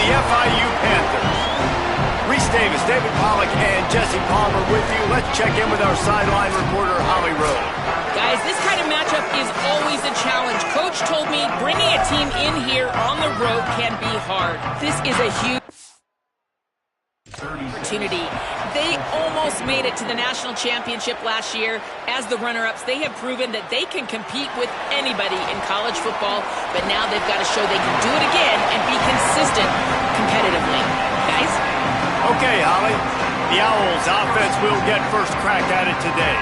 the FIU Panthers. Reese Davis, David Pollack, and Jesse Palmer with you. Let's check in with our sideline reporter, Holly Rowe. Guys, this kind of matchup is always a challenge. Coach told me bringing a team in here on the road can be hard. This is a huge opportunity. They almost made it to the national championship last year. As the runner-ups, they have proven that they can compete with anybody in college football, but now they've got to show they can do it again and be consistent competitively. Guys? Okay, Holly. The Owls offense will get first crack at it today.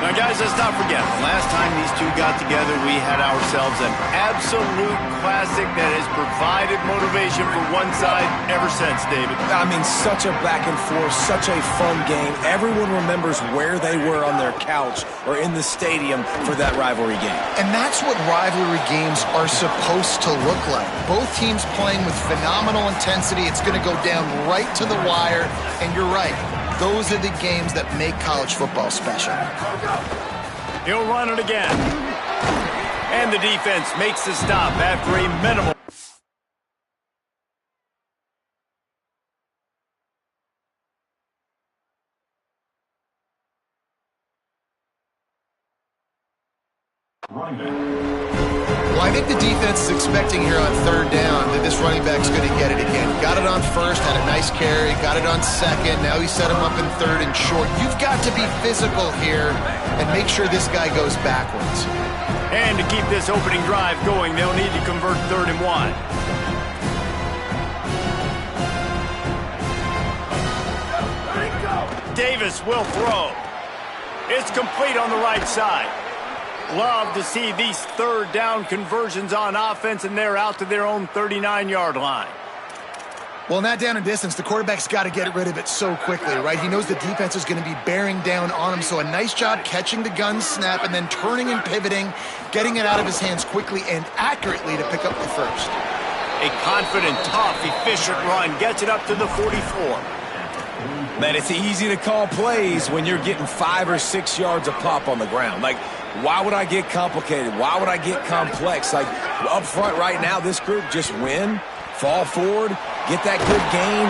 Now, guys, let's not forget, the last time these two got together, we had ourselves an absolute classic that has provided motivation for one side ever since, David. I mean, such a back and forth, such a fun game. Everyone remembers where they were on their couch or in the stadium for that rivalry game. And that's what rivalry games are supposed to look like. Both teams playing with phenomenal intensity. It's going to go down right to the wire, and you're right. Those are the games that make college football special. He'll run it again. And the defense makes the stop after a minimal. Well, I think the defense is expecting here on third down that this running back's going to get it again. Got it on first, had a nice carry, got it on second. Now he set him up in third and short. You've got to be physical here and make sure this guy goes backwards. And to keep this opening drive going, they'll need to convert 3rd and 1. Davis will throw. It's complete on the right side. Love to see these 3rd down conversions on offense, and they're out to their own 39-yard line. Well, in that down and distance, the quarterback's got to get rid of it so quickly, right? He knows the defense is going to be bearing down on him, so a nice job catching the gun snap and then turning and pivoting, getting it out of his hands quickly and accurately to pick up the first. A confident, tough, efficient run gets it up to the 44. Man, it's easy to call plays when you're getting 5 or 6 yards a pop on the ground. Like, why would I get complicated? Why would I get complex? Like, up front right now, this group just win, fall forward, get that good gain.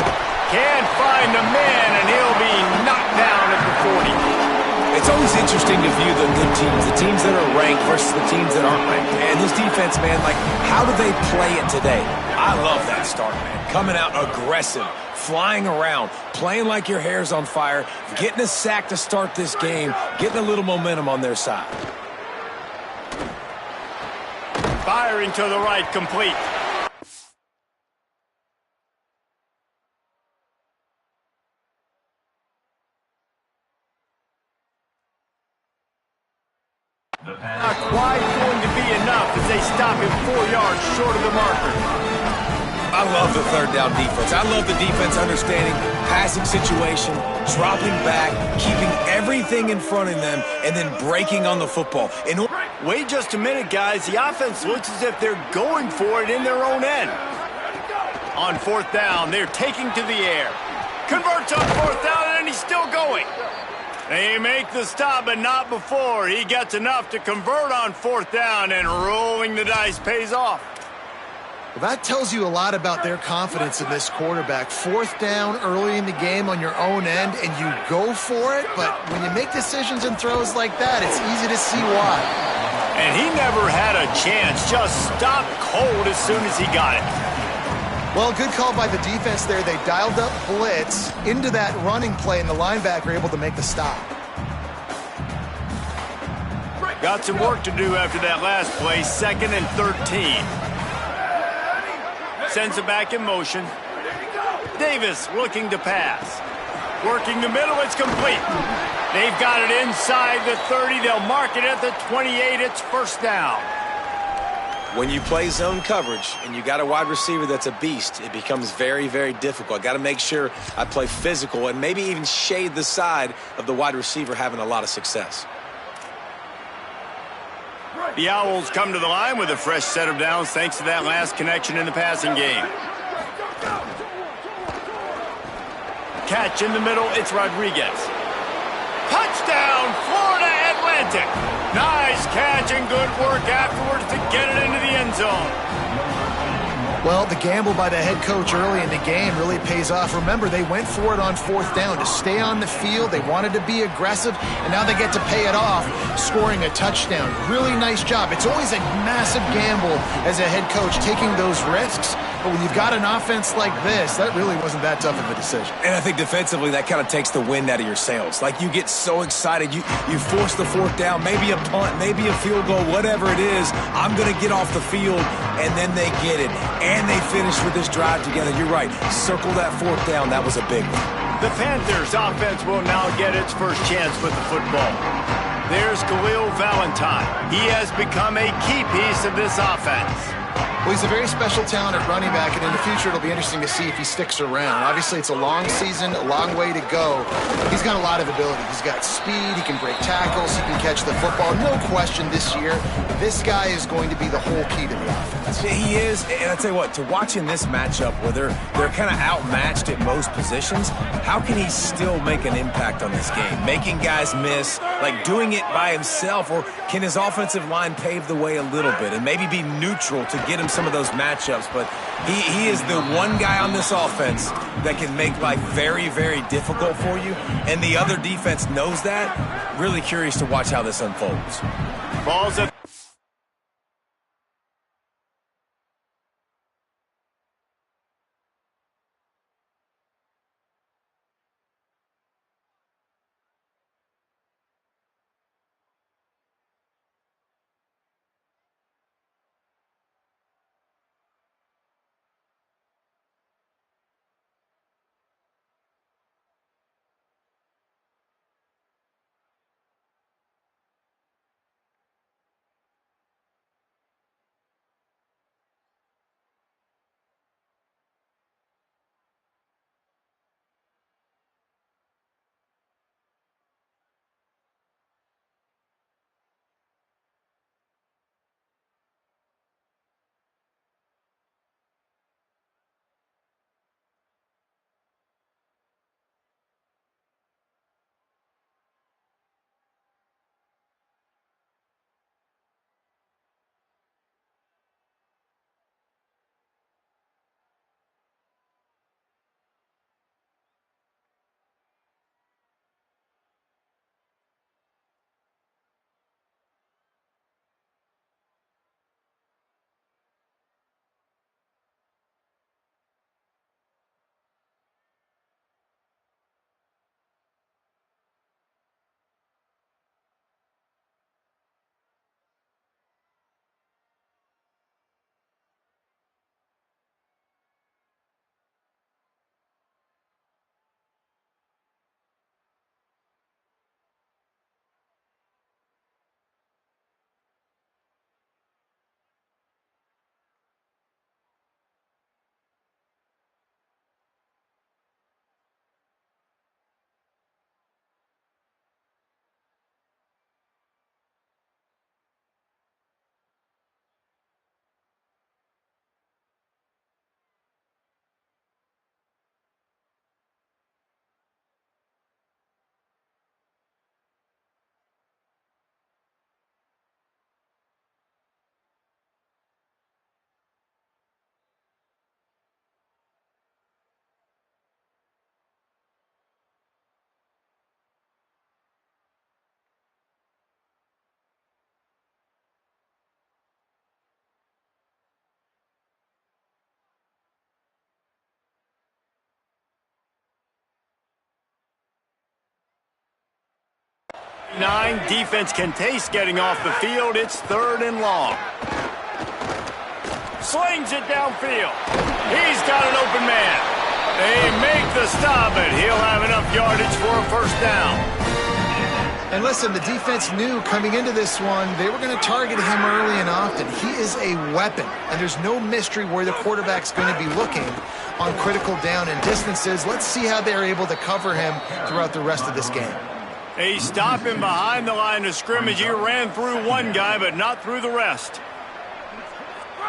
Can't find the man, and he'll be knocked down at the 40. It's always interesting to view the good teams, the teams that are ranked versus the teams that aren't ranked. And this defense, man, like, how do they play it today? I love that start, man. Coming out aggressive, flying around, playing like your hair's on fire, getting a sack to start this game, getting a little momentum on their side. Firing to the right, complete. Not quite going to be enough as they stop him 4 yards short of the marker. I love the 3rd down defense. I love the defense understanding passing situation, dropping back, keeping everything in front of them, and then breaking on the football. Wait just a minute, guys. The offense looks as if they're going for it in their own end. On 4th down, they're taking to the air. Converts on 4th down, and he's still going. They make the stop, but not before. He gets enough to convert on 4th down, and rolling the dice pays off. Well, that tells you a lot about their confidence in this quarterback. 4th down early in the game on your own end, and you go for it, but when you make decisions and throws like that, it's easy to see why. And he never had a chance, just stopped cold as soon as he got it. Well, good call by the defense there. They dialed up blitz into that running play, and the linebacker able to make the stop. Got some work to do after that last play, 2nd and 13. Sends it back in motion. Davis looking to pass. Working the middle, it's complete. They've got it inside the 30. They'll mark it at the 28. It's 1st down. When you play zone coverage and you got a wide receiver that's a beast, it becomes very, very difficult. I got to make sure I play physical and maybe even shade the side of the wide receiver having a lot of success. The Owls come to the line with a fresh set of downs thanks to that last connection in the passing game. Catch in the middle, it's Rodriguez. Touchdown, Florida Atlantic. Nice catch and good work afterwards to get it into the end zone. Well, the gamble by the head coach early in the game really pays off. Remember, they went for it on 4th down to stay on the field. They wanted to be aggressive, and now they get to pay it off, scoring a touchdown. Really nice job. It's always a massive gamble as a head coach taking those risks, but when you've got an offense like this, that really wasn't that tough of a decision. And I think defensively, that kind of takes the wind out of your sails. Like, you get so excited. You force the 4th down, maybe a punt, maybe a field goal, whatever it is. I'm going to get off the field, and then they get it. And they finish with this drive together. You're right. Circle that 4th down. That was a big one. The Panthers offense will now get its first chance with the football. There's Khalil Valentine. He has become a key piece of this offense. Well, he's a very special talent at running back, and in the future it'll be interesting to see if he sticks around. Obviously, it's a long season, a long way to go. He's got a lot of ability. He's got speed, he can break tackles, he can catch the football. No question this year, this guy is going to be the whole key to the offense. He is, and I tell you what, to watch in this matchup where they're kind of outmatched at most positions, how can he still make an impact on this game? Making guys miss, like doing it by himself, or can his offensive line pave the way a little bit and maybe be neutral to get him some of those matchups? But he is the one guy on this offense that can make life very, very difficult for you, and the other defense knows that. Really curious to watch how this unfolds. Balls at nine. Defense can taste getting off the field. It's 3rd and long. Slings it downfield. He's got an open man. They make the stop, but he'll have enough yardage for a 1st down. And listen, the defense knew coming into this one, they were going to target him early and often. He is a weapon, and there's no mystery where the quarterback's going to be looking on critical down and distances. Let's see how they're able to cover him throughout the rest of this game. They stop him behind the line of scrimmage. He ran through one guy, but not through the rest.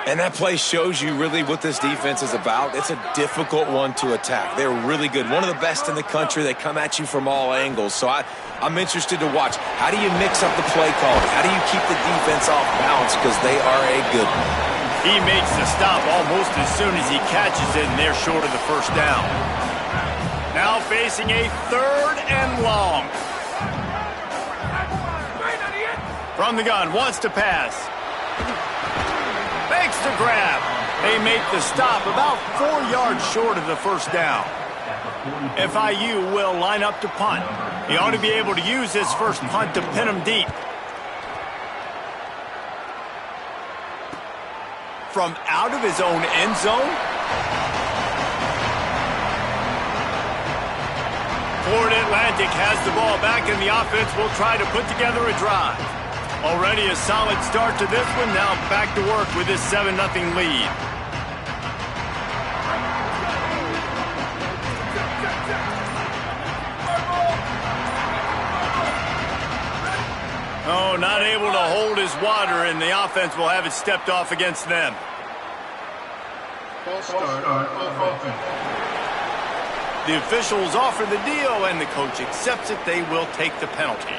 And that play shows you really what this defense is about. It's a difficult one to attack. They're really good. One of the best in the country. They come at you from all angles. So I'm interested to watch. How do you mix up the play calling? How do you keep the defense off balance? Because they are a good one. He makes the stop almost as soon as he catches it, and they're short of the first down. Now facing a 3rd and long. From the gun, wants to pass. Makes the grab. They make the stop about 4 yards short of the first down. FIU will line up to punt. He ought to be able to use his first punt to pin him deep. From out of his own end zone. Florida Atlantic has the ball back, and the offense will try to put together a drive. Already a solid start to this one. Now back to work with this 7-0 lead. Oh, not able to hold his water, and the offense will have it stepped off against them. False start on offense. The officials offer the deal, and the coach accepts it. They will take the penalty.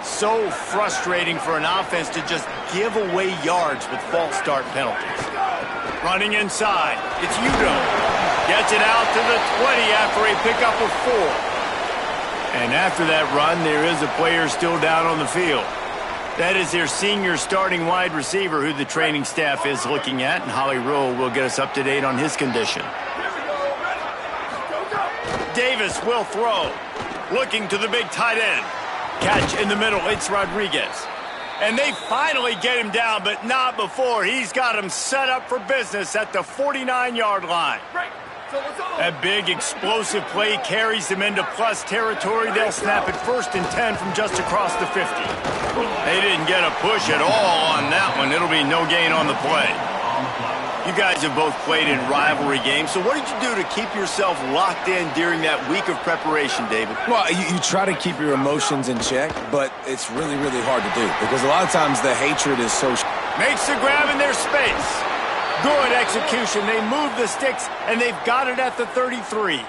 So frustrating for an offense to just give away yards with false start penalties. Running inside. It's Udo. Gets it out to the 20 after a pickup of 4. And after that run, there is a player still down on the field. That is their senior starting wide receiver who the training staff is looking at, and Holly Rowe will get us up to date on his condition. Davis will throw. Looking to the big tight end. Catch in the middle, it's Rodriguez. And they finally get him down, but not before. He's got him set up for business at the 49-yard line. That big explosive play carries them into plus territory. They'll snap it 1st and 10 from just across the 50. They didn't get a push at all on that one. It'll be no gain on the play. You guys have both played in rivalry games, so what did you do to keep yourself locked in during that week of preparation, David? Well, you try to keep your emotions in check, but it's really, really hard to do because a lot of times the hatred is so... Makes the grab in their space. Good execution. They move the sticks, and they've got it at the 33.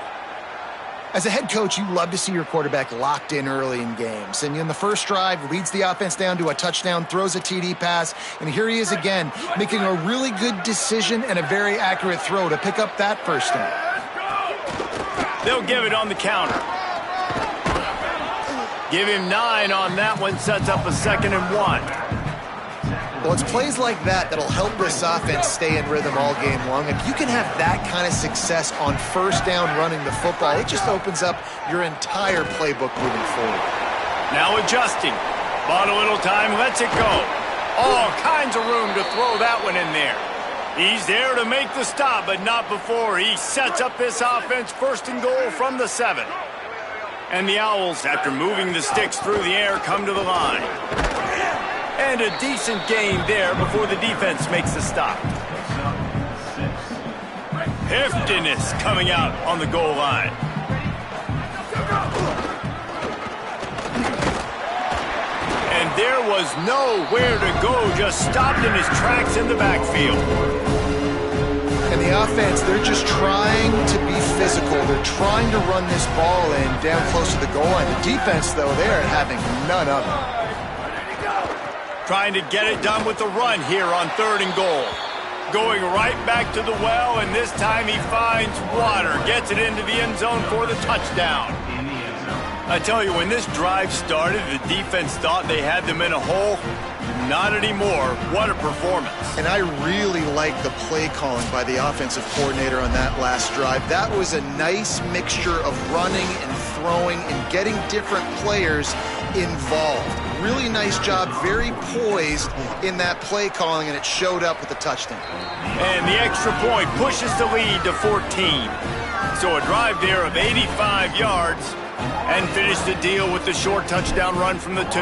As a head coach, you love to see your quarterback locked in early in games. And in the first drive, leads the offense down to a touchdown, throws a TD pass, and here he is again, making a really good decision and a very accurate throw to pick up that first down. They'll give it on the counter. Give him 9 on that one, sets up a 2nd and 1. Well, it's plays like that that'll help this offense stay in rhythm all game long. If you can have that kind of success on first down running the football, it just opens up your entire playbook moving forward. Now adjusting. Bought a little time, lets it go. All kinds of room to throw that one in there. He's there to make the stop, but not before he sets up this offense 1st and goal from the 7. And the Owls, after moving the sticks through the air, come to the line. And a decent gain there before the defense makes the stop. Heftiness coming out on the goal line. And there was nowhere to go, just stopped in his tracks in the backfield. And the offense, they're just trying to be physical. They're trying to run this ball in down close to the goal line. The defense, though, they're having none of it. Trying to get it done with the run here on 3rd and goal. Going right back to the well, and this time he finds water. Gets it into the end zone for the touchdown. I tell you, when this drive started, the defense thought they had them in a hole. Not anymore. What a performance. And I really like the play calling by the offensive coordinator on that last drive. That was a nice mixture of running and throwing and getting different players involved. Really nice job, very poised in that play calling, and it showed up with the touchdown. And the extra point pushes the lead to 14. So a drive there of 85 yards and finish the deal with the short touchdown run from the 2.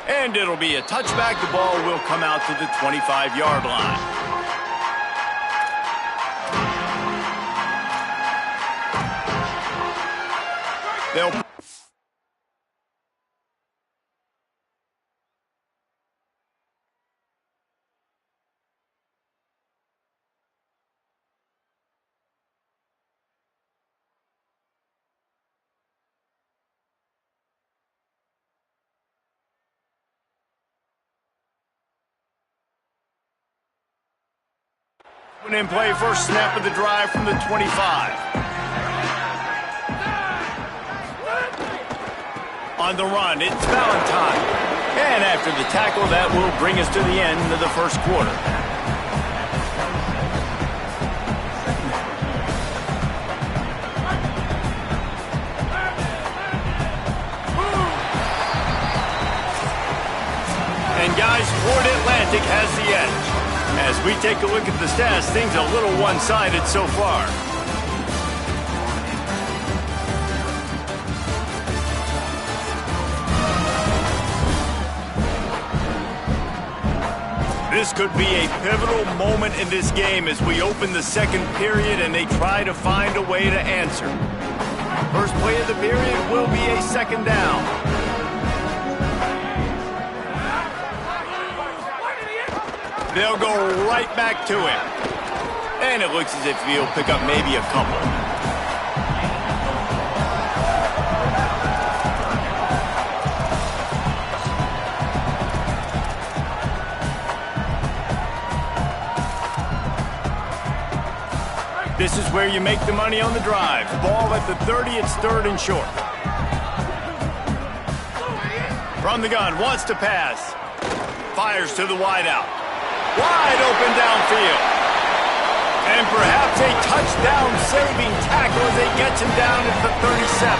And it'll be a touchback. The ball will come out to the 25-yard line. They'll In play, first snap of the drive from the 25. On the run, it's Valentine. And after the tackle, that will bring us to the end of the first quarter. And guys, Ford Atlantic has the edge. As we take a look at the stats, things a little one-sided so far. This could be a pivotal moment in this game as we open the second period and they try to find a way to answer. First play of the period will be a second down. They'll go right back to him. And it looks as if he'll pick up maybe a couple. This is where you make the money on the drive. Ball at the 30, it's third and short. From the gun, wants to pass. Fires to the wideout. Wide open downfield. And perhaps a touchdown-saving tackle as he gets him down at the 37.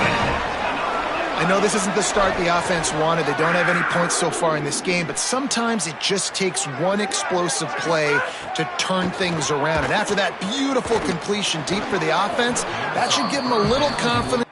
I know this isn't the start the offense wanted. They don't have any points so far in this game, but sometimes it just takes one explosive play to turn things around. And after that beautiful completion deep for the offense, that should give them a little confidence.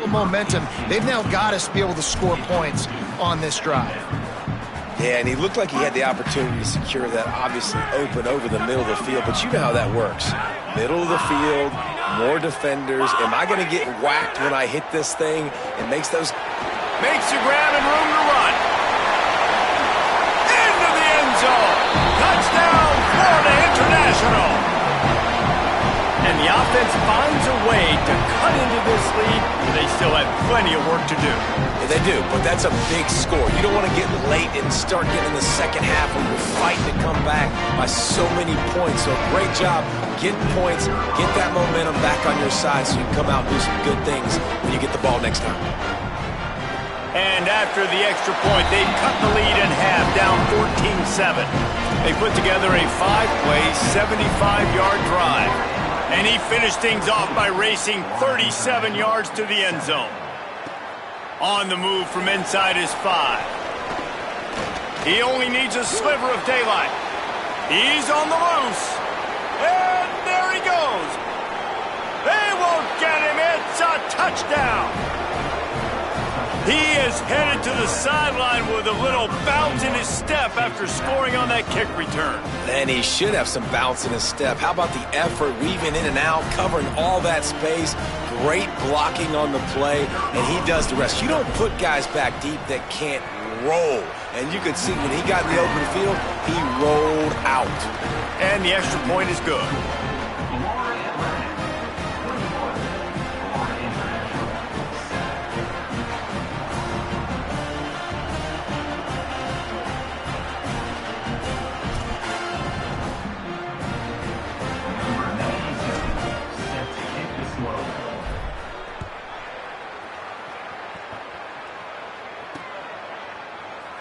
Momentum. They've now got us to be able to score points on this drive. Yeah, and he looked like he had the opportunity to secure that, obviously open over the middle of the field, but you know how that works. Middle of the field, more defenders. Am I going to get whacked when I hit this thing? It makes those... Makes the grab and room to run. Into the end zone. Touchdown, Florida International. And the offense finds a way to cut into this lead, but they still have plenty of work to do. Yeah, they do, but that's a big score. You don't want to get late and start getting in the second half when you're fighting to come back by so many points. So great job getting points, get that momentum back on your side so you can come out and do some good things when you get the ball next time. And after the extra point, they cut the lead in half, down 14-7. They put together a 5-play, 75-yard drive. And he finished things off by racing 37 yards to the end zone. On the move from inside his 5. He only needs a sliver of daylight. He's on the loose. And there he goes. They won't get him. It's a touchdown. He is headed to the sideline with a little bounce in his step after scoring on that kick return. And he should have some bounce in his step. How about the effort, weaving in and out, covering all that space, great blocking on the play, and he does the rest. You don't put guys back deep that can't roll. And you could see when he got in the open field, he rolled out. And the extra point is good.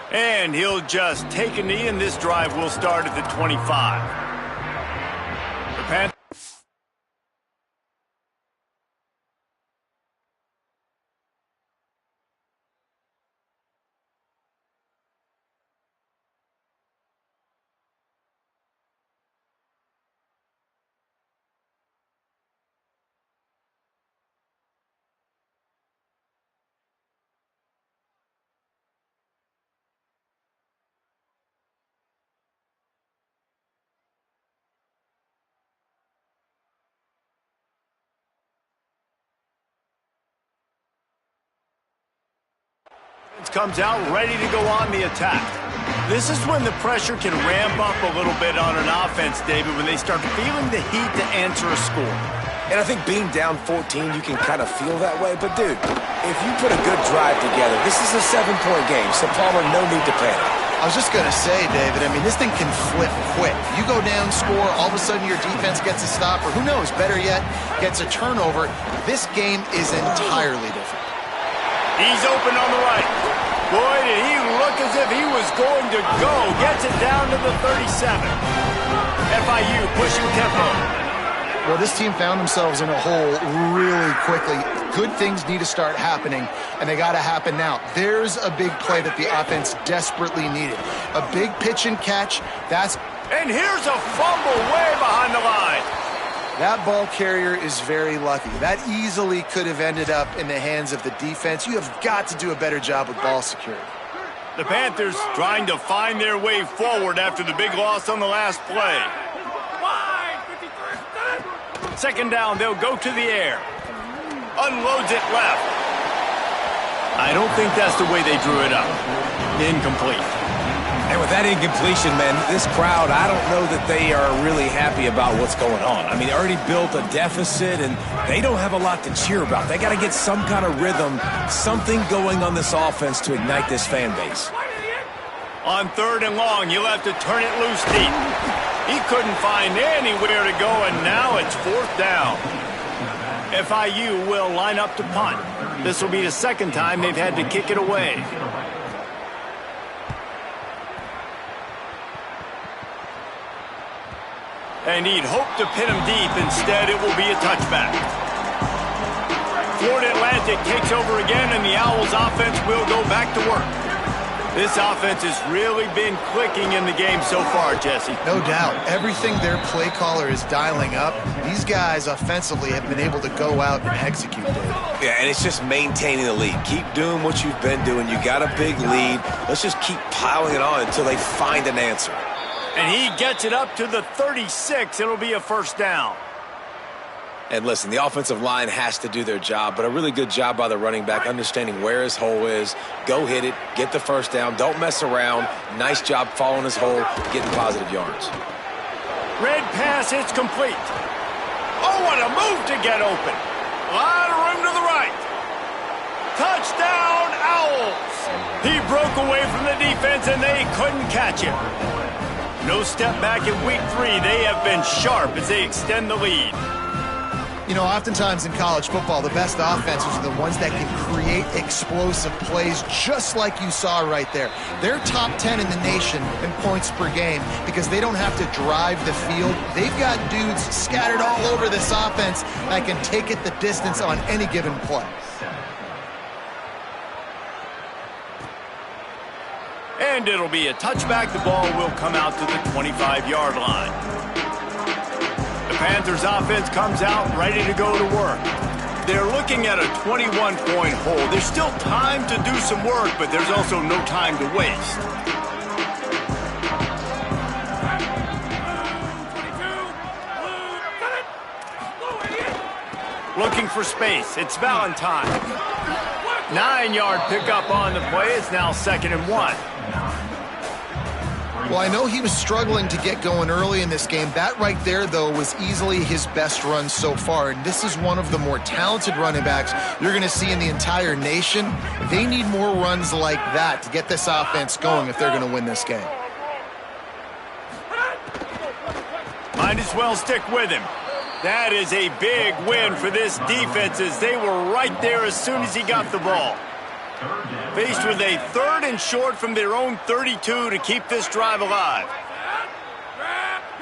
And he'll just take a knee, and this drive will start at the 25. The Panthers. Comes out ready to go on the attack. This is when the pressure can ramp up a little bit on an offense, David, when they start feeling the heat to answer a score. And I think being down 14, you can kind of feel that way. But, dude, if you put a good drive together, this is a 7-point game, so Palmer, no need to panic. I was just going to say, David, I mean, this thing can flip quick. You go down, score, all of a sudden your defense gets a stop, or who knows, better yet, gets a turnover. This game is entirely different. He's open on the right. Boy, did he look as if he was going to go. Gets it down to the 37. FIU pushing tempo. Well, this team found themselves in a hole really quickly. Good things need to start happening, and they got to happen now. There's a big play that the offense desperately needed. A big pitch and catch. And here's a fumble way behind the line. That ball carrier is very lucky. That easily could have ended up in the hands of the defense. You have got to do a better job with ball security. The Panthers trying to find their way forward after the big loss on the last play. Second down, they'll go to the air. Unloads it left. I don't think that's the way they drew it up. Incomplete. And with that incompletion, man, this crowd, I don't know that they are really happy about what's going on. I mean, they already built a deficit, and they don't have a lot to cheer about. They got to get some kind of rhythm, something going on this offense to ignite this fan base. On 3rd and long, you'll have to turn it loose deep. He couldn't find anywhere to go, and now it's 4th down. FIU will line up to punt. This will be the second time they've had to kick it away. And he'd hoped to pin him deep. Instead, it will be a touchback. Florida Atlantic takes over again, and the Owls offense will go back to work. This offense has really been clicking in the game so far, Jesse. No doubt. Everything their play caller is dialing up, these guys offensively have been able to go out and execute, Dave. Yeah, and it's just maintaining the lead. Keep doing what you've been doing. You got a big lead. Let's just keep piling it on until they find an answer. And he gets it up to the 36. It'll be a first down. And listen, the offensive line has to do their job, but a really good job by the running back, understanding where his hole is. Go hit it, get the first down, don't mess around. Nice job following his hole, getting positive yards. Red pass, it's complete. Oh, what a move to get open. A lot of room to the right. Touchdown, Owls. He broke away from the defense, and they couldn't catch him. No step back in week 3. They have been sharp as they extend the lead. You know, oftentimes in college football, the best offenses are the ones that can create explosive plays just like you saw right there. They're top 10 in the nation in points per game because they don't have to drive the field. They've got dudes scattered all over this offense that can take it the distance on any given play. And it'll be a touchback. The ball will come out to the 25-yard line. The Panthers offense comes out ready to go to work. They're looking at a 21-point hole. There's still time to do some work, but there's also no time to waste. Looking for space. It's Valentine. 9-yard pickup on the play. It's now 2nd and 1. Well, I know he was struggling to get going early in this game. That right there, though, was easily his best run so far. And this is one of the more talented running backs you're going to see in the entire nation. They need more runs like that to get this offense going if they're going to win this game. Might as well stick with him. That is a big win for this defense as they were right there as soon as he got the ball. Faced with a 3rd and short from their own 32 to keep this drive alive.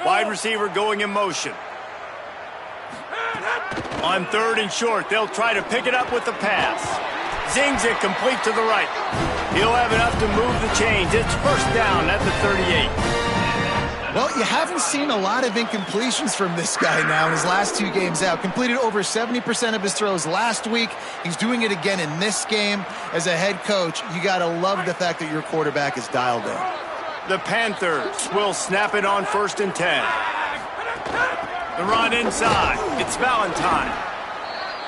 Wide receiver going in motion. On 3rd and short, they'll try to pick it up with the pass. Zings it complete to the right. He'll have enough to move the chains. It's 1st down at the 38. Well, you haven't seen a lot of incompletions from this guy now in his last 2 games out. Completed over 70% of his throws last week. He's doing it again in this game. As a head coach, you got to love the fact that your quarterback is dialed in. The Panthers will snap it on 1st and 10. The run inside. It's Valentine.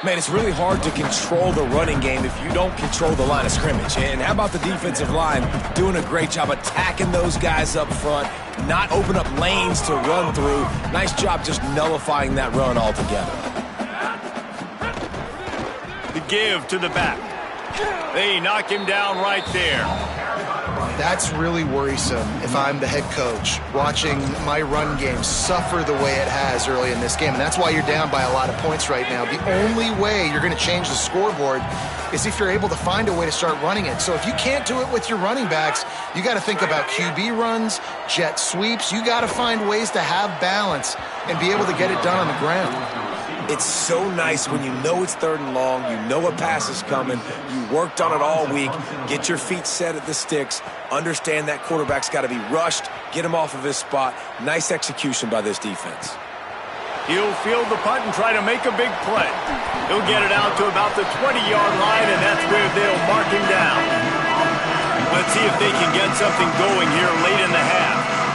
Man, it's really hard to control the running game if you don't control the line of scrimmage. And how about the defensive line doing a great job attacking those guys up front, not open up lanes to run through. Nice job just nullifying that run altogether. The give to the back. They knock him down right there. That's really worrisome if I'm the head coach, watching my run game suffer the way it has early in this game. And that's why you're down by a lot of points right now. The only way you're going to change the scoreboard is if you're able to find a way to start running it. So if you can't do it with your running backs, you got to think about QB runs, jet sweeps. You got to find ways to have balance and be able to get it done on the ground. It's so nice when you know it's 3rd and long, you know a pass is coming, you worked on it all week, get your feet set at the sticks, understand that quarterback's got to be rushed, get him off of his spot. Nice execution by this defense. He'll field the punt and try to make a big play. He'll get it out to about the 20-yard line, and that's where they'll mark him down. Let's see if they can get something going here late in the half.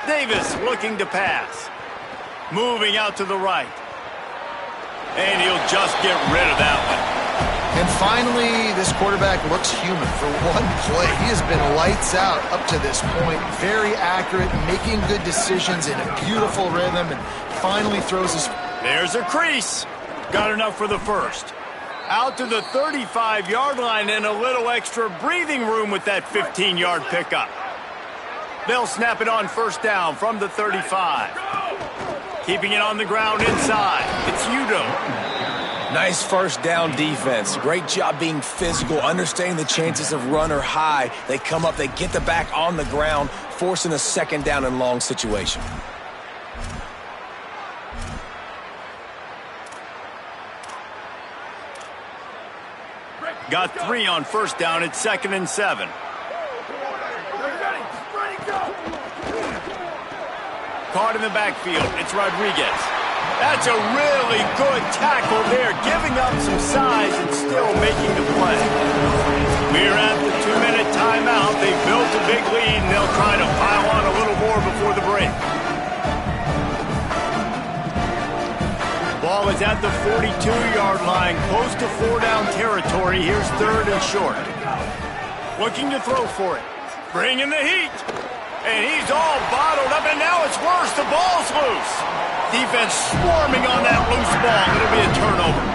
Davis looking to pass. Moving out to the right. And he'll just get rid of that one. And finally, this quarterback looks human for one play. He has been lights out up to this point. Very accurate, making good decisions in a beautiful rhythm, and finally throws his... There's a crease. Got enough for the 1st. Out to the 35-yard line and a little extra breathing room with that 15-yard pickup. They'll snap it on 1st down from the 35. Keeping it on the ground inside. It's Udo. Nice 1st down defense. Great job being physical, understanding the chances of run are high. They come up, they get the back on the ground, forcing a 2nd down and long situation. Got 3 on 1st down. It's 2nd and 7. Caught in the backfield. It's Rodriguez. That's a really good tackle there, giving up some size and still making the play. We're at the 2-minute timeout. They built a big lead, and they'll try to pile on a little more before the break. Ball is at the 42-yard line, close to 4-down territory. Here's 3rd and short. Looking to throw for it. Bringing the heat. And he's all bottled up, and now it's worse. The ball's loose. Defense swarming on that loose ball. It'll be a turnover.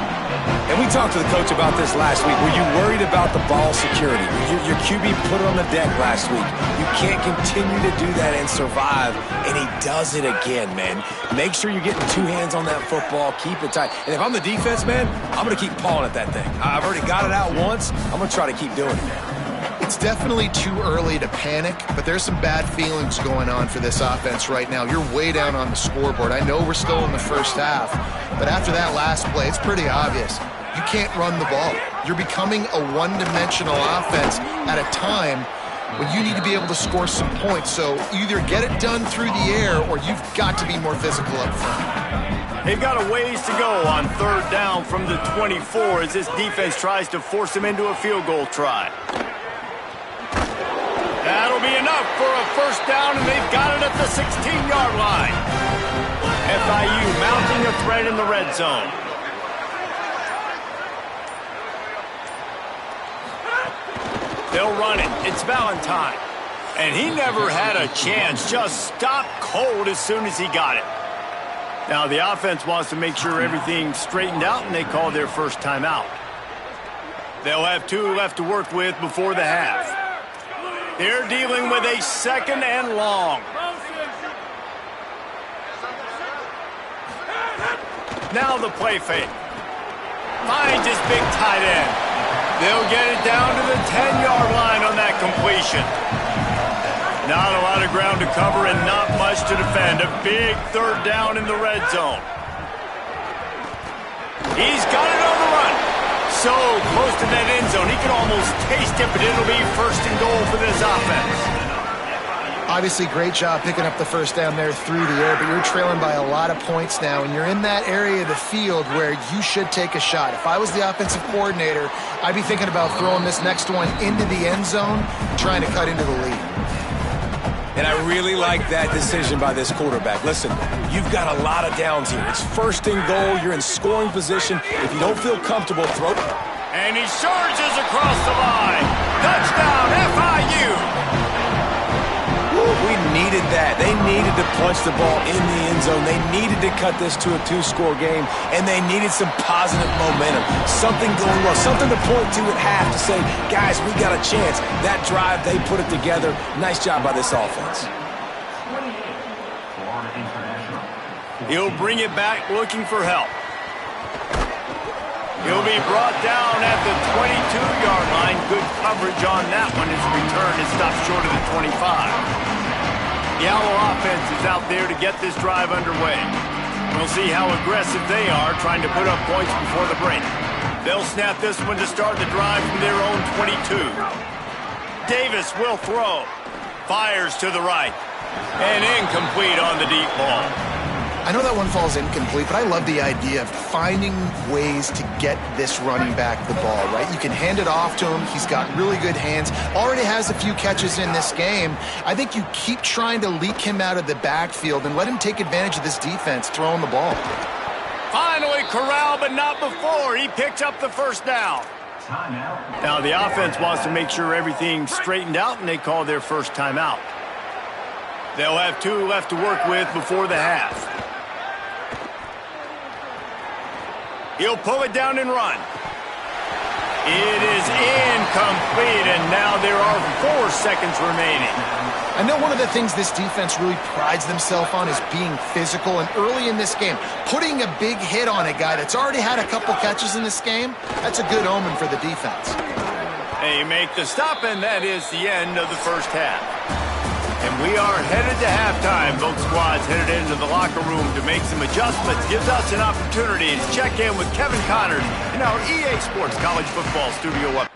And we talked to the coach about this last week. Were you worried about the ball security? Your QB put it on the deck last week. You can't continue to do that and survive, and he does it again, man. Make sure you're getting 2 hands on that football. Keep it tight. And if I'm the defense, man, I'm going to keep pawing at that thing. I've already got it out once. I'm going to try to keep doing it. It's definitely too early to panic, but there's some bad feelings going on for this offense right now. You're way down on the scoreboard. I know we're still in the 1st half, but after that last play, it's pretty obvious. You can't run the ball. You're becoming a one-dimensional offense at a time when you need to be able to score some points. So either get it done through the air or you've got to be more physical up front. They've got a ways to go on 3rd down from the 24 as this defense tries to force them into a field goal try. That'll be enough for a 1st down, and they've got it at the 16-yard line. right in the red zone. They'll run it. It's Valentine. And he never had a chance. Just stopped cold as soon as he got it. Now the offense wants to make sure everything's straightened out, and they call their first timeout. They'll have 2 left to work with before the half. They're dealing with a 2nd and long. Now the play fake. Finds his big tight end. They'll get it down to the 10-yard line on that completion. Not a lot of ground to cover and not much to defend. A big 3rd down in the red zone. He's got it on the run. So close to that end zone. He can almost taste it, but it'll be 1st and goal for this offense. Obviously, great job picking up the first down there through the air, but you're trailing by a lot of points now, and you're in that area of the field where you should take a shot. If I was the offensive coordinator, I'd be thinking about throwing this next one into the end zone, trying to cut into the lead. And I really like that decision by this quarterback. Listen, you've got a lot of downs here. It's 1st and goal. You're in scoring position. If you don't feel comfortable, throw. And he surges across the line. Touchdown, FIU. We needed that. They needed to punch the ball in the end zone. They needed to cut this to a 2-score game, and they needed some positive momentum. Something going well, something to point to at half to say, guys, we got a chance. That drive, they put it together. Nice job by this offense. He'll bring it back looking for help. He'll be brought down at the 22-yard line. Good coverage on that one. His return is stopped short of the 25. The Owl offense is out there to get this drive underway. We'll see how aggressive they are trying to put up points before the break. They'll snap this one to start the drive from their own 22. Davis will throw. Fires to the right. And incomplete on the deep ball. I know that one falls incomplete, but I love the idea of finding ways to get this running back the ball, right? You can hand it off to him. He's got really good hands. Already has a few catches in this game. I think you keep trying to leak him out of the backfield and let him take advantage of this defense throwing the ball. Finally corralled, but not before. He picks up the 1st down. Now the offense wants to make sure everything's straightened out, and they call their first timeout. They'll have 2 left to work with before the half. He'll pull it down and run. It is incomplete, and now there are 4 seconds remaining. I know one of the things this defense really prides themselves on is being physical, and early in this game, putting a big hit on a guy that's already had a couple catches in this game, that's a good omen for the defense. They make the stop, and that is the end of the first half. And we are headed to halftime. Both squads headed into the locker room to make some adjustments. Gives us an opportunity to check in with Kevin Connors in our EA Sports College Football Studio.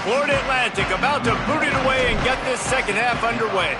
Florida Atlantic about to boot it away and get this second half underway.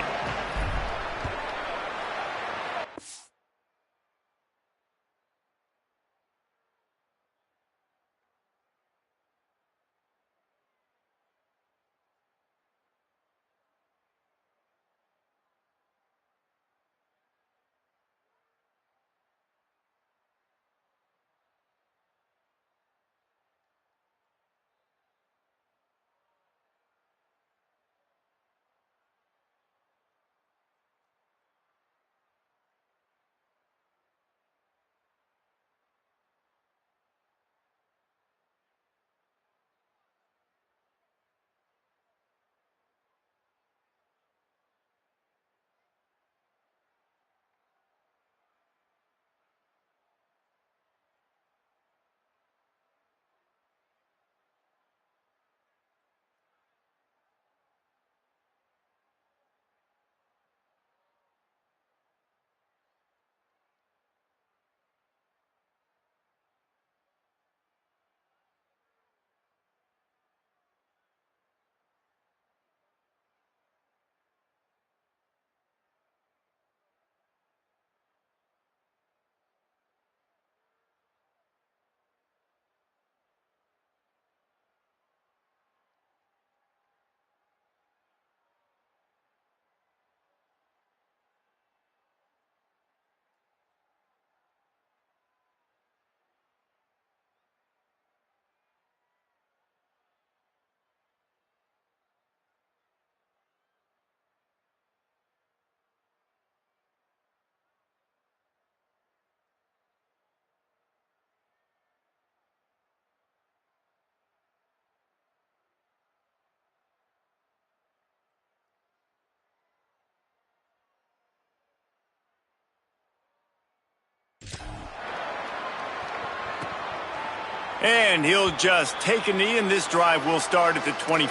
And he'll just take a knee, and this drive will start at the 25.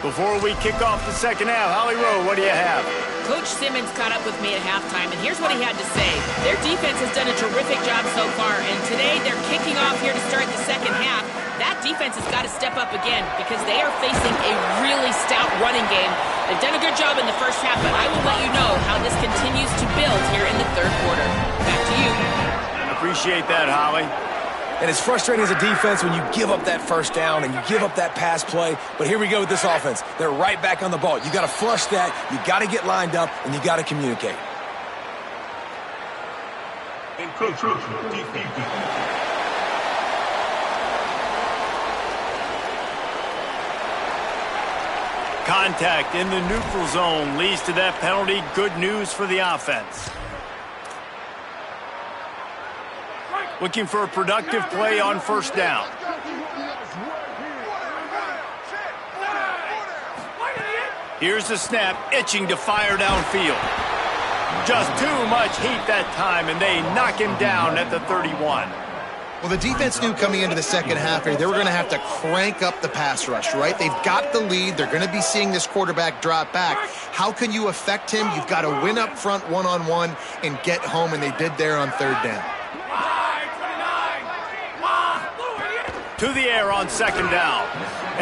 Before we kick off the second half, Holly Rowe, what do you have? Coach Simmons caught up with me at halftime, and here's what he had to say. Their defense has done a terrific job so far, and today they're kicking off here to start the second half. That defense has got to step up again because they are facing a really stout running game. They've done a good job in the first half, but I will let you know how this continues to build here in the third quarter. Back to you. Appreciate that, Holly. And it's frustrating as a defense when you give up that first down and you give up that pass play. But here we go with this offense. They're right back on the ball. You got to flush that. You got to get lined up, and you got to communicate. Contact in the neutral zone leads to that penalty. Good news for the offense. Looking for a productive play on first down. Here's the snap, itching to fire downfield. Just too much heat that time, and they knock him down at the 31. Well, the defense knew coming into the second half here, they were going to have to crank up the pass rush, right? They've got the lead. They're going to be seeing this quarterback drop back. How can you affect him? You've got to win up front one-on-one and get home, and they did there on third down. To the air on second down.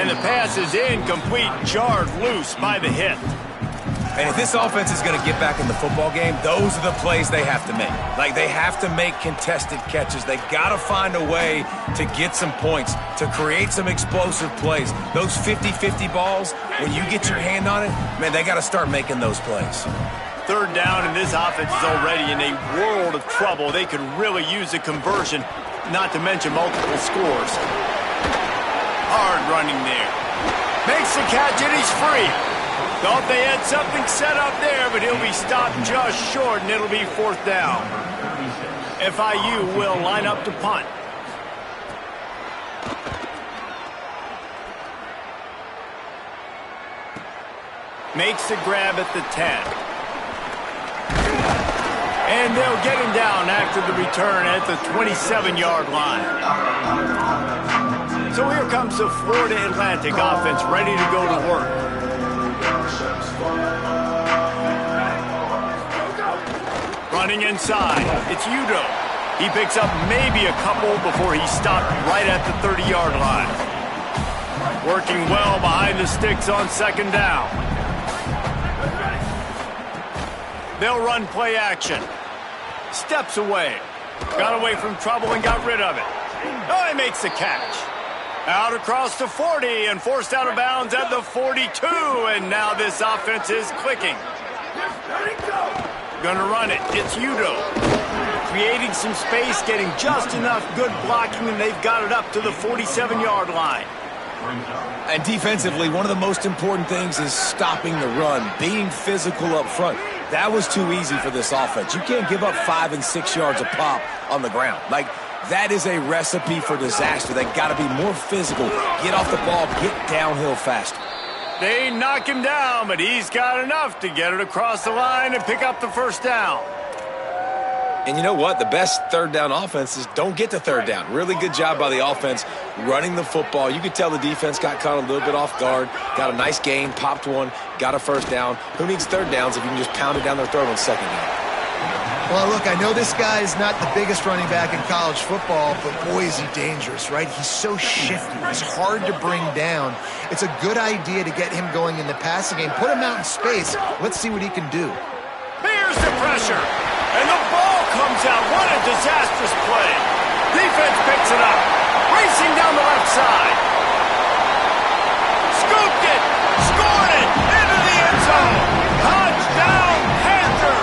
And the pass is incomplete, jarred loose by the hit. And if this offense is going to get back in the football game, those are the plays they have to make. Like, they have to make contested catches. They got to find a way to get some points, to create some explosive plays. Those 50-50 balls, when you get your hand on it, man, they got to start making those plays. Third down, and this offense is already in a world of trouble. They could really use a conversion, not to mention multiple scores. Hard running there. Makes the catch, and he's free. Thought they had something set up there, but he'll be stopped just short, and it'll be fourth down. FIU will line up to punt. Makes the grab at the 10. And they'll get him down after the return at the 27-yard line. So here comes the Florida Atlantic offense ready to go to work. Running inside, it's Udo. He picks up maybe a couple before he's stopped right at the 30-yard line. Working well behind the sticks on second down. They'll run play action. Steps away. Got away from trouble and got rid of it. Oh, he makes the catch. Out across the 40 and forced out of bounds at the 42. And now this offense is clicking. Gonna run it. It's Udo. Creating some space, getting just enough good blocking, and they've got it up to the 47-yard line. And defensively, one of the most important things is stopping the run, being physical up front. That was too easy for this offense. You can't give up 5 and 6 yards a pop on the ground. Like, that is a recipe for disaster. They got to be more physical, get off the ball, get downhill faster. They knock him down, but he's got enough to get it across the line and pick up the first down. And you know what? The best third down offenses don't get to third down. Really good job by the offense running the football. You could tell the defense got caught a little bit off guard, got a nice gain, popped one, got a first down. Who needs third downs if you can just pound it down their throat on second down? Well, look, I know this guy is not the biggest running back in college football, but boy, is he dangerous, right? He's so shifty. He's hard to bring down. It's a good idea to get him going in the passing game. Put him out in space. Let's see what he can do. Here's the pressure. And the ball comes out. What a disastrous play. Defense picks it up. Racing down the left side. Scooped it. Scored it. Into the end zone. Touchdown, Panther.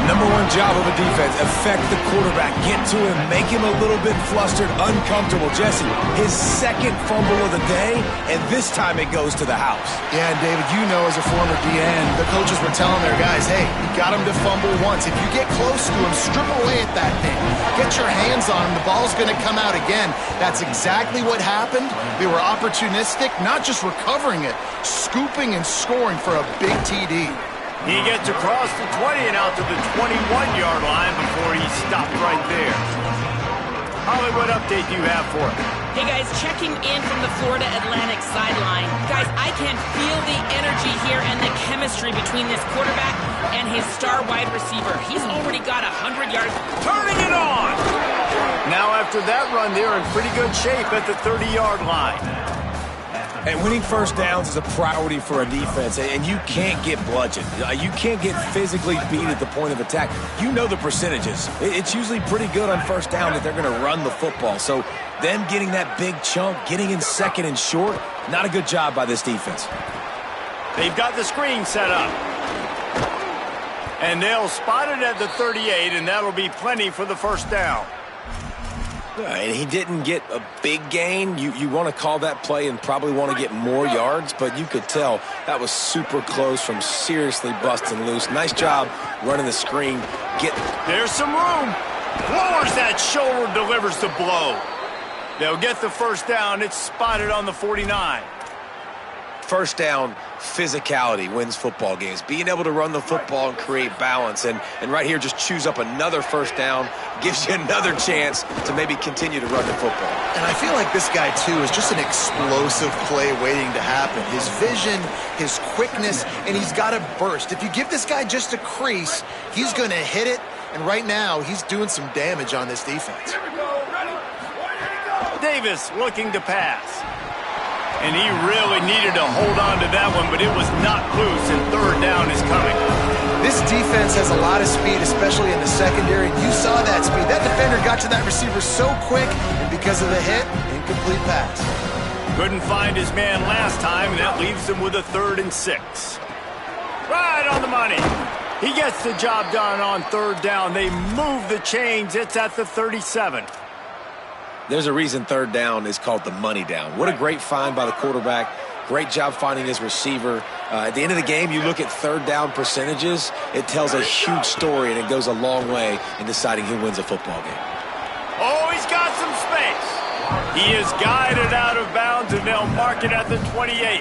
Number one job of a defense, affect the quarterback, get to him, make him a little bit flustered, uncomfortable. Jesse, his second fumble of the day, and this time it goes to the house. Yeah, and David, you know as a former DN, the coaches were telling their guys, hey, you got him to fumble once. If you get close to him, strip away at that thing. Get your hands on him. The ball's going to come out again. That's exactly what happened. They were opportunistic, not just recovering it, scooping and scoring for a big TD. He gets across the 20 and out to the 21-yard line before he stopped right there. Holly, what update do you have for him? Hey, guys, checking in from the Florida Atlantic sideline. Guys, I can feel the energy here and the chemistry between this quarterback and his star wide receiver. He's already got 100 yards. Turning it on! Now, after that run, they're in pretty good shape at the 30-yard line. And winning first downs is a priority for a defense, and you can't get bludgeoned. You can't get physically beat at the point of attack. You know the percentages. It's usually pretty good on first down that they're going to run the football. So them getting that big chunk, getting in second and short, not a good job by this defense. They've got the screen set up. And they'll spot it at the 38, and that'll be plenty for the first down. And he didn't get a big gain. You want to call that play and probably want to get more yards, but you could tell that was super close from seriously busting loose. Nice job running the screen. There's some room. Lowers that shoulder, delivers the blow. They'll get the first down. It's spotted on the 49. First down, physicality wins football games. Being able to run the football and create balance. And right here, just choose up another first down, gives you another chance to maybe continue to run the football. And I feel like this guy, too, is just an explosive play waiting to happen. His vision, his quickness, and he's got a burst. If you give this guy just a crease, he's going to hit it. And right now, he's doing some damage on this defense. Davis looking to pass. And he really needed to hold on to that one, but it was not loose, and third down is coming. This defense has a lot of speed, especially in the secondary. You saw that speed. That defender got to that receiver so quick, and because of the hit, incomplete pass. Couldn't find his man last time, and that leaves him with a 3rd and 6. Right on the money. He gets the job done on third down. They move the chains. It's at the 37. There's a reason third down is called the money down. What a great find by the quarterback. Great job finding his receiver. At the end of the game, you look at third down percentages. It tells a huge story, and it goes a long way in deciding who wins a football game. Oh, he's got some space. He is guided out of bounds, and they'll mark it at the 28.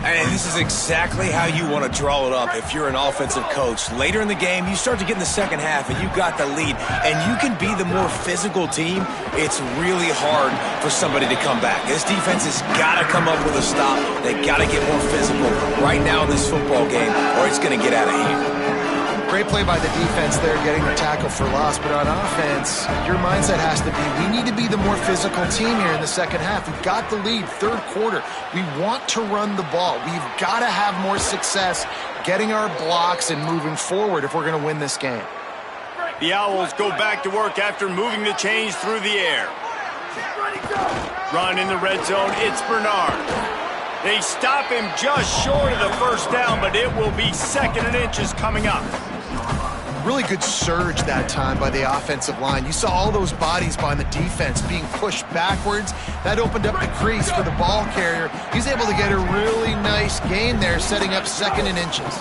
And this is exactly how you want to draw it up if you're an offensive coach. Later in the game, you start to get in the second half, and you got the lead, and you can be the more physical team. It's really hard for somebody to come back. This defense has got to come up with a stop. They got to get more physical right now in this football game, or it's going to get out of hand. Great play by the defense there, getting the tackle for loss. But on offense, your mindset has to be, we need to be the more physical team here in the second half. We've got the lead, third quarter. We want to run the ball. We've got to have more success getting our blocks and moving forward if we're going to win this game. The Owls go back to work after moving the chains through the air. Run in the red zone, it's Bernard. They stop him just short of the first down, but it will be 2nd and inches coming up. Really good surge that time by the offensive line. You saw all those bodies behind the defense being pushed backwards. That opened up the crease for the ball carrier. He's able to get a really nice gain there, setting up 2nd and inches.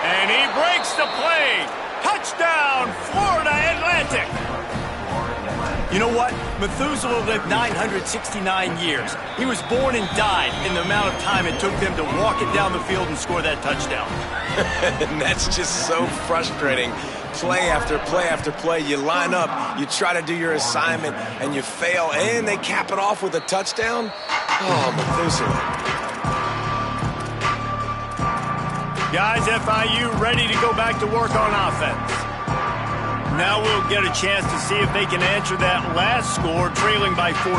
And he breaks the play. Touchdown, Florida Atlantic. You know what? Methuselah lived 969 years. He was born and died in the amount of time it took them to walk it down the field and score that touchdown. And that's just so frustrating. Play after play after play. You line up, you try to do your assignment, and you fail, and they cap it off with a touchdown? Oh, Methuselah. Guys, FIU ready to go back to work on offense. Now we'll get a chance to see if they can answer that last score, trailing by 14,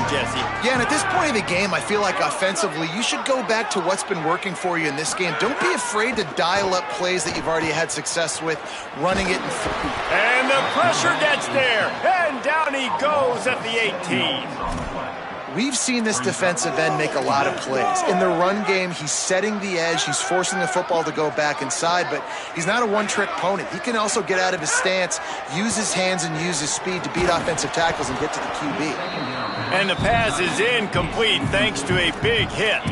Jesse. Yeah, and at this point of the game, I feel like offensively, you should go back to what's been working for you in this game. Don't be afraid to dial up plays that you've already had success with, running it. And the pressure gets there, and down he goes at the 18. We've seen this defensive end make a lot of plays. In the run game, he's setting the edge. He's forcing the football to go back inside, but he's not a one-trick pony. He can also get out of his stance, use his hands, and use his speed to beat offensive tackles and get to the QB. And the pass is incomplete thanks to a big hit.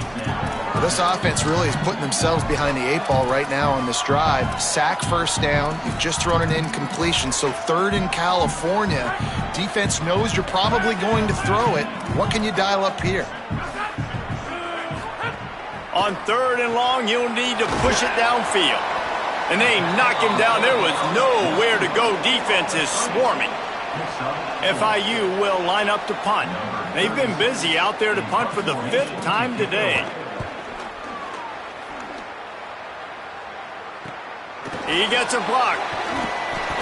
Well, this offense really is putting themselves behind the 8 ball right now on this drive. Sack, first down. You've just thrown an incompletion, so 3rd in California. Defense knows you're probably going to throw it. What can you dial up here? On 3rd and long, you'll need to push it downfield. And they knock him down. There was nowhere to go. Defense is swarming. FIU will line up to punt. They've been busy out there to punt for the 5th time today. He gets a block.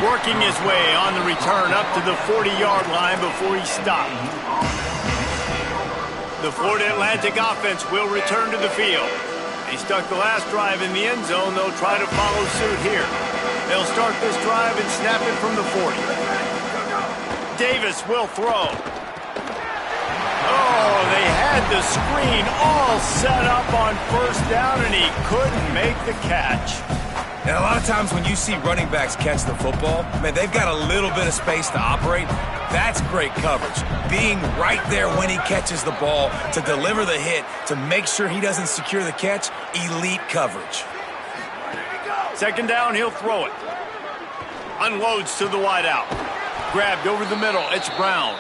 Working his way on the return up to the 40-yard line before he stopped. The Florida Atlantic offense will return to the field. They stuck the last drive in the end zone. They'll try to follow suit here. They'll start this drive and snap it from the 40. Davis will throw. Oh, they had the screen all set up on 1st down, and he couldn't make the catch. And a lot of times when you see running backs catch the football, man, they've got a little bit of space to operate. That's great coverage. Being right there when he catches the ball to deliver the hit, to make sure he doesn't secure the catch, elite coverage. 2nd down, he'll throw it. Unloads to the wideout. Grabbed over the middle, it's Brown.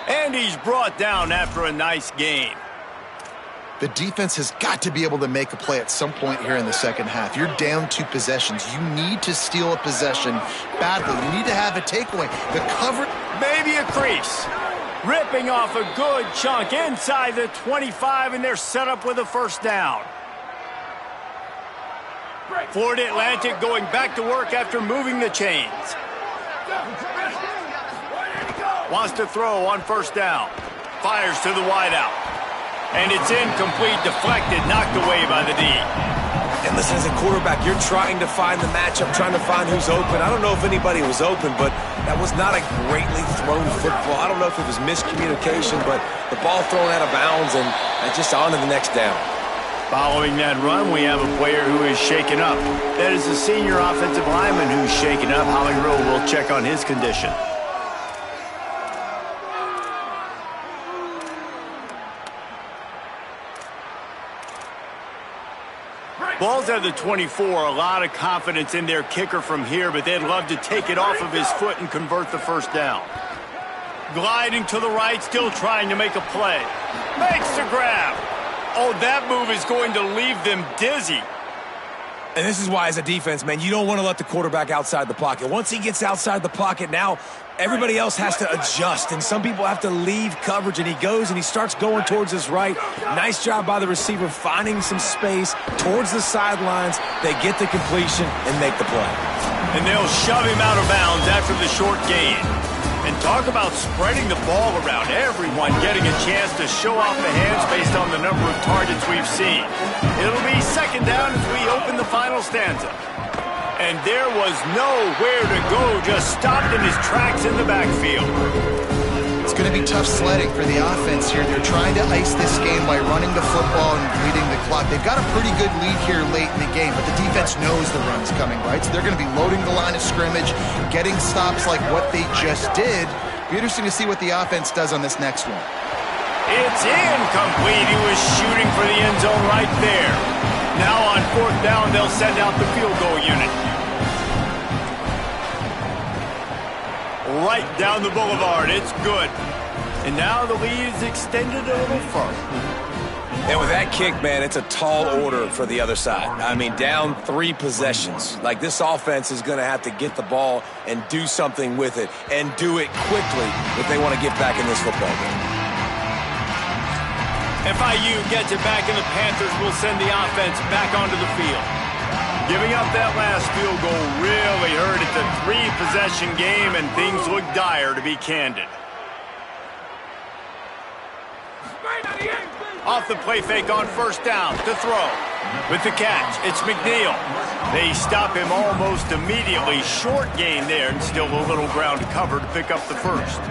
And he's brought down after a nice gain. The defense has got to be able to make a play at some point here in the second half. You're down 2 possessions. You need to steal a possession badly. You need to have a takeaway. The cover... Maybe a crease. Ripping off a good chunk inside the 25, and they're set up with a 1st down. Florida Atlantic going back to work after moving the chains. Wants to throw on 1st down. Fires to the wideout. And it's incomplete, deflected, knocked away by the D. And listen, as a quarterback, you're trying to find the matchup, trying to find who's open. I don't know if anybody was open, but that was not a greatly thrown football. I don't know if it was miscommunication, but the ball thrown out of bounds and just on to the next down. Following that run, we have a player who is shaken up. That is the senior offensive lineman who's shaken up. Holly Rowe will check on his condition. Ball's at the 24. A lot of confidence in their kicker from here, but they'd love to take it off of his foot and convert the 1st down. Gliding to the right, still trying to make a play. Makes the grab. Oh, that move is going to leave them dizzy. And this is why, as a defense, man, you don't want to let the quarterback outside the pocket. Once he gets outside the pocket, now everybody else has to adjust, and some people have to leave coverage, and he goes and he starts going towards his right. Nice job by the receiver finding some space towards the sidelines. They get the completion and make the play. And they'll shove him out of bounds after the short gain. And talk about spreading the ball around. Everyone getting a chance to show off the hands based on the number of targets we've seen. It'll be second down as we open the final stanza. And there was nowhere to go, just stopped in his tracks in the backfield. It's going to be tough sledding for the offense here. They're trying to ice this game by running the football and bleeding the clock. They've got a pretty good lead here late in the game, but the defense knows the run's coming, right? So they're going to be loading the line of scrimmage, getting stops like what they just did. Be interesting to see what the offense does on this next one. It's incomplete. He was shooting for the end zone right there. Now on fourth down, they'll send out the field goal unit. Right down the boulevard. It's good. And now the lead is extended a little further. And with that kick, man, it's a tall order for the other side. I mean, down 3 possessions. Like, this offense is going to have to get the ball and do something with it, and do it quickly if they want to get back in this football game. FIU gets it back, and the Panthers will send the offense back onto the field. Giving up that last field goal really hurt. It's a 3-possession game, and things look dire, to be candid. Off the play fake on first down to throw. With the catch, it's McNeil. They stop him almost immediately. Short gain there, and still a little ground to cover to pick up the first.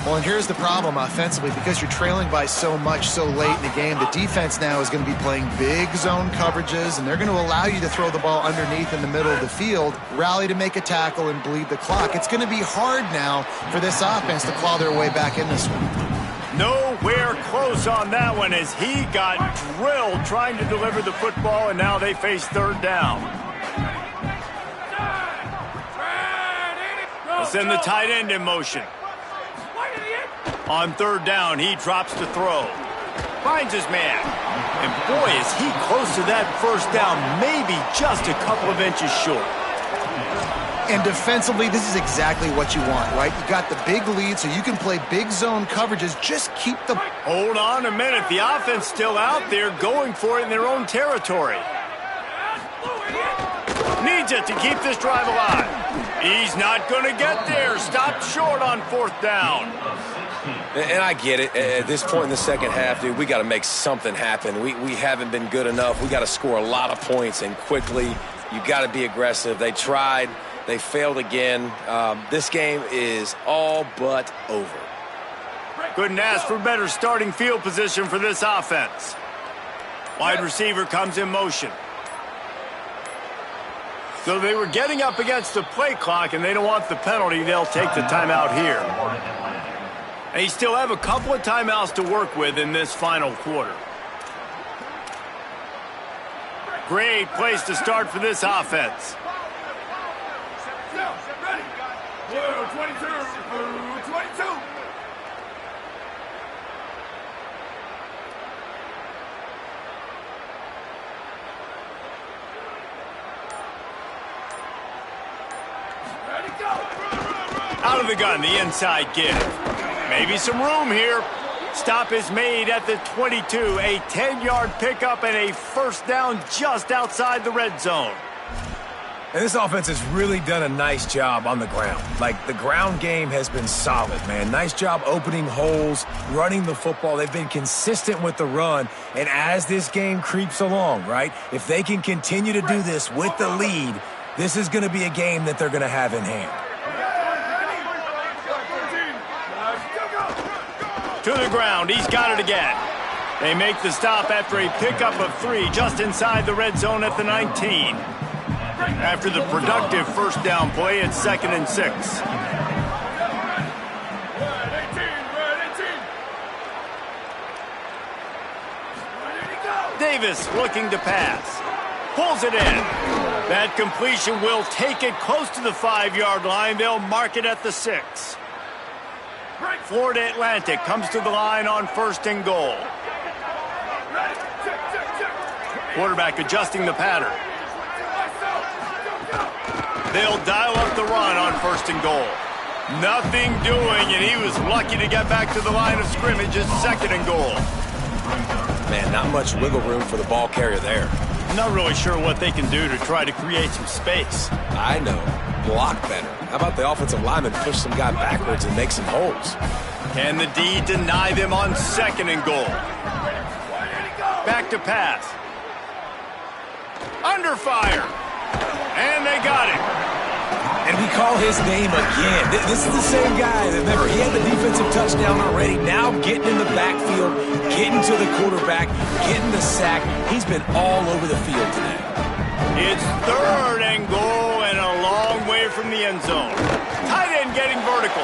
Well, and here's the problem offensively. Because you're trailing by so much so late in the game, the defense now is going to be playing big zone coverages, and they're going to allow you to throw the ball underneath in the middle of the field, rally to make a tackle, and bleed the clock. It's going to be hard now for this offense to claw their way back in this one. Nowhere close on that one as he got drilled trying to deliver the football, and now they face third down. They'll send the tight end in motion. On third down, he drops to throw. Finds his man. And boy, is he close to that first down, maybe just a couple of inches short. And defensively, this is exactly what you want, right? You got the big lead, so you can play big zone coverages. Just keep the... Hold on a minute. The offense still out there going for it in their own territory. Needs it to keep this drive alive. He's not going to get there. Stopped short on fourth down. And I get it. At this point in the second half, dude, we got to make something happen. We haven't been good enough. We got to score a lot of points, and quickly. You got to be aggressive. They tried. They failed again. This game is all but over. Couldn't ask for better starting field position for this offense. Wide receiver comes in motion. So they were getting up against the play clock, and they don't want the penalty. They'll take the timeout here. They still have a couple of timeouts to work with in this final quarter. Great place to start for this offense. 22. Out of the gun, the inside give. Maybe some room here. Stop is made at the 22. A 10-yard pickup and a first down just outside the red zone. And this offense has really done a nice job on the ground. Like, the ground game has been solid, man. Nice job opening holes, running the football. They've been consistent with the run. And as this game creeps along, right, if they can continue to do this with the lead, this is going to be a game that they're going to have in hand. To the ground, he's got it again. They make the stop after a pickup of 3 just inside the red zone at the 19. After the productive first down play, it's 2nd and 6. Davis looking to pass. Pulls it in. That completion will take it close to the 5-yard line. They'll mark it at the 6. Florida Atlantic comes to the line on 1st and goal. Quarterback adjusting the pattern. They'll dial up the run on 1st and goal. Nothing doing, and he was lucky to get back to the line of scrimmage at 2nd and goal. Man, not much wiggle room for the ball carrier there. I'm not really sure what they can do to try to create some space. I know. Block better. How about the offensive lineman push some guy backwards and make some holes? Can the D deny them on 2nd and goal? Back to pass. Under fire. And they got it. And we call his name again. This is the same guy. Remember, he had the defensive touchdown already. Now getting in the backfield, getting to the quarterback, getting the sack. He's been all over the field today. It's 3rd and goal and a long way from the end zone. Tight end getting vertical.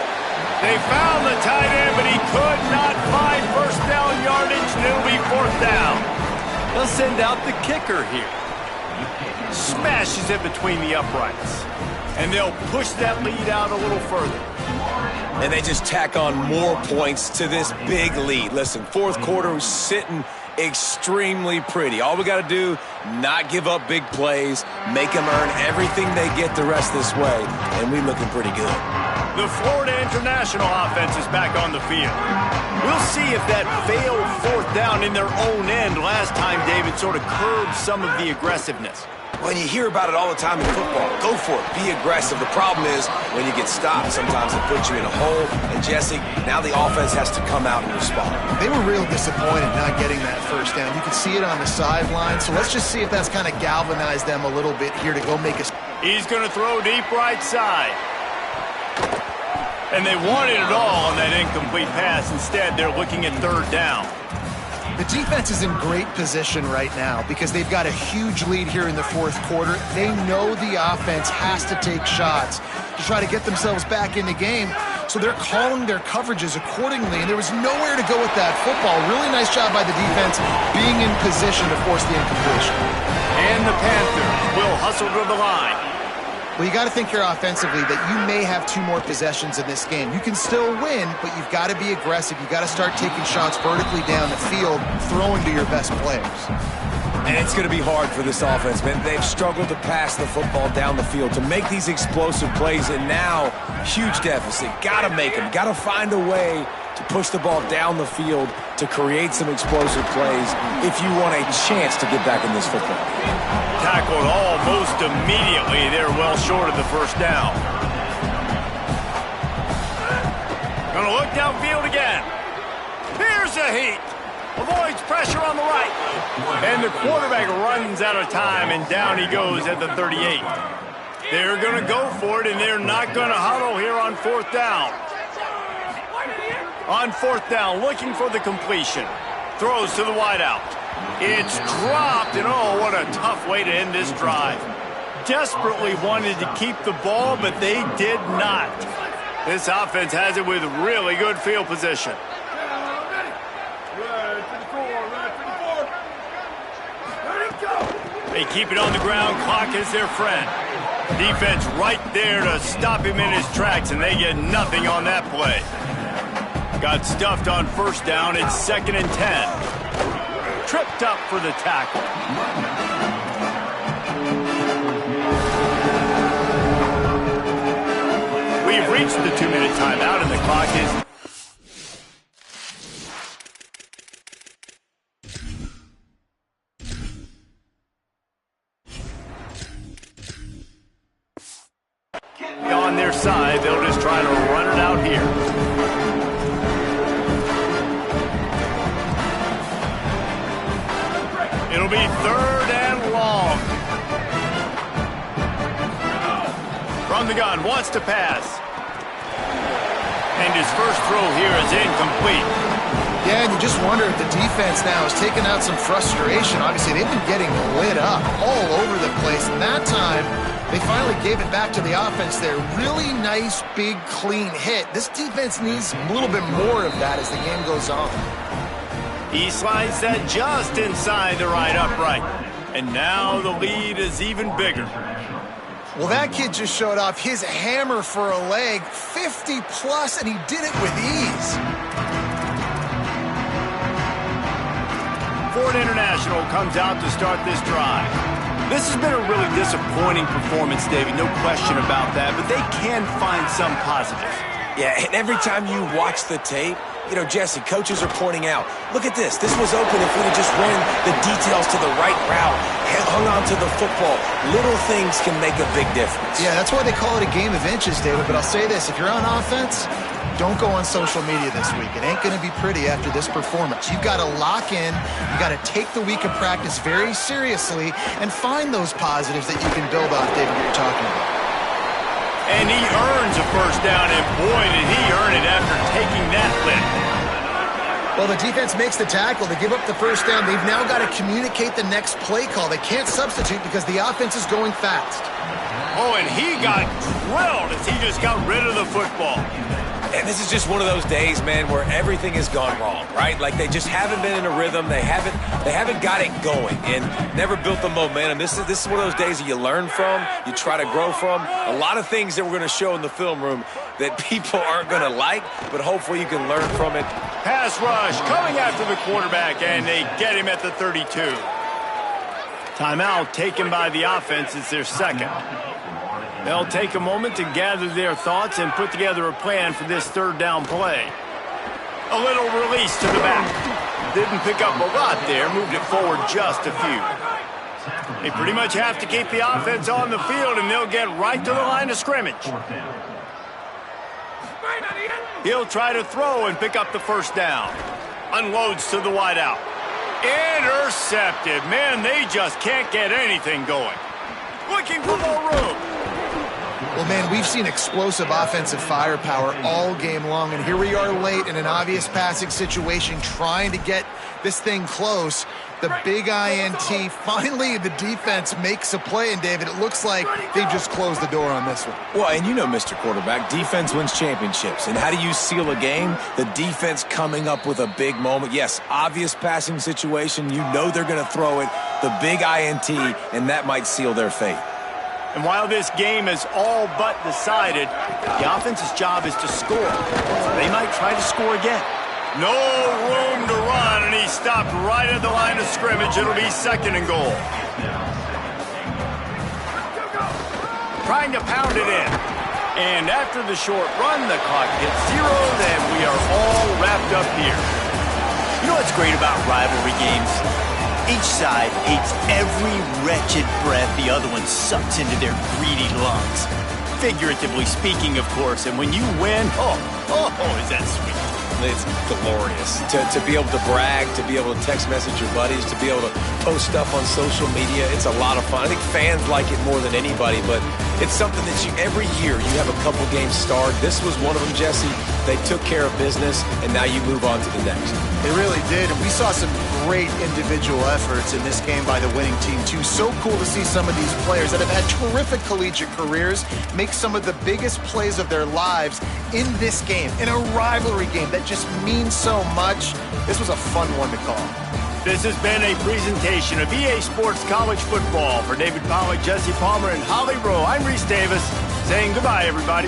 They found the tight end, but he could not find 1st down yardage, and it'll be 4th down. They'll send out the kicker here. Smashes it between the uprights. And they'll push that lead out a little further. And they just tack on more points to this big lead. Listen, 4th quarter was sitting extremely pretty. All we got to do, not give up big plays, make them earn everything they get the rest this way, and we're looking pretty good. The Florida International offense is back on the field. We'll see if that failed 4th down in their own end last time David sort of curbed some of the aggressiveness. When you hear about it all the time in football, go for it. Be aggressive. The problem is when you get stopped, sometimes it puts you in a hole. And, Jesse, now the offense has to come out and respond. They were real disappointed not getting that 1st down. You can see it on the sideline. So let's just see if that's kind of galvanized them a little bit here to go make a... He's going to throw deep right side. And they wanted it all on that incomplete pass. Instead, they're looking at 3rd down. The defense is in great position right now because they've got a huge lead here in the 4th quarter. They know the offense has to take shots to try to get themselves back in the game, so they're calling their coverages accordingly, and there was nowhere to go with that football. Really nice job by the defense being in position to force the incompletion. And the Panthers will hustle to the line. Well, you got to think here offensively that you may have 2 more possessions in this game. You can still win, but you've got to be aggressive. You've got to start taking shots vertically down the field, throwing to your best players. And it's going to be hard for this offense, man. They've struggled to pass the football down the field, to make these explosive plays, and now, huge deficit. Got to make them. Got to find a way to push the ball down the field to create some explosive plays if you want a chance to get back in this football game. Tackled almost immediately. They're well short of the 1st down. Gonna look downfield again. Here's a heat. Avoids pressure on the right. And the quarterback runs out of time, and down he goes at the 38. They're gonna go for it, and they're not gonna huddle here on 4th down. On 4th down, looking for the completion. Throws to the wideout. It's dropped, and oh, what a tough way to end this drive. Desperately wanted to keep the ball, but they did not. This offense has it with really good field position. They keep it on the ground. Clock is their friend. Defense right there to stop him in his tracks, and they get nothing on that play. Got stuffed on 1st down. It's 2nd and 10. Tripped up for the tackle. We've reached the 2-minute timeout, and the clock is... on their side. They'll just try to run it out here. It'll be 3rd and long. From the gun, wants to pass. And his first throw here is incomplete. Yeah, and you just wonder if the defense now has taken out some frustration. Obviously, they've been getting lit up all over the place. And that time, they finally gave it back to the offense there. Really nice, big, clean hit. This defense needs a little bit more of that as the game goes on. He slides that just inside the right upright. And now the lead is even bigger. Well, that kid just showed off his hammer for a leg, 50-plus, and he did it with ease. Ford International comes out to start this drive. This has been a really disappointing performance, David, no question about that, but they can find some positive. Yeah, and every time you watch the tape, you know, Jesse, coaches are pointing out, look at this. This was open if we'd have just ran the details to the right route, hung on to the football. Little things can make a big difference. Yeah, that's why they call it a game of inches, David. But I'll say this, if you're on offense, don't go on social media this week. It ain't going to be pretty after this performance. You've got to lock in. You've got to take the week of practice very seriously and find those positives that you can build off, David, that you're talking about. And he earns a first down, and boy, did he earn it after taking that lift. Well, the defense makes the tackle. They give up the first down. They've now got to communicate the next play call. They can't substitute because the offense is going fast. Oh, and he got drilled as he just got rid of the football. And this is just one of those days, man, where everything has gone wrong, right? Like they just haven't been in a rhythm. They haven't got it going and never built the momentum. This is one of those days that you learn from, you try to grow from. A lot of things that we're going to show in the film room that people aren't going to like, but hopefully you can learn from it. Pass rush coming after the quarterback, and they get him at the 32. Timeout taken by the offense. It's their second. They'll take a moment to gather their thoughts and put together a plan for this third down play. A little release to the back. Didn't pick up a lot there, moved it forward just a few. They pretty much have to keep the offense on the field, and they'll get right to the line of scrimmage. He'll try to throw and pick up the first down. Unloads to the wideout. Intercepted. Man, they just can't get anything going. Looking for more room. Well, man, we've seen explosive offensive firepower all game long, and here we are late in an obvious passing situation trying to get this thing close. The big INT, finally the defense makes a play, and David, it looks like they've just closed the door on this one. Well, and you know, Mr. Quarterback, defense wins championships. And how do you seal a game? The defense coming up with a big moment. Yes, obvious passing situation. You know they're going to throw it. The big INT, and that might seal their fate. And while this game is all but decided, the offense's job is to score. So they might try to score again. No room to run, and he stopped right at the line of scrimmage. It'll be second and goal. Trying to pound it in. And after the short run, the clock hits 0, and we are all wrapped up here. You know what's great about rivalry games? Each side hates every wretched breath the other one sucks into their greedy lungs. Figuratively speaking, of course, and when you win, oh, is that sweet. It's glorious. To be able to brag, to be able to text message your buddies, to be able to post stuff on social media, it's a lot of fun. I think fans like it more than anybody, but it's something that every year you have a couple games starred. This was one of them, Jesse. They took care of business, and now you move on to the next. They really did, and we saw some great individual efforts in this game by the winning team, too. So cool to see some of these players that have had terrific collegiate careers make some of the biggest plays of their lives in this game, in a rivalry game that just means so much. This was a fun one to call. This has been a presentation of EA Sports College Football. For David Pollack, Jesse Palmer, and Holly Rowe, I'm Reese Davis saying goodbye, everybody.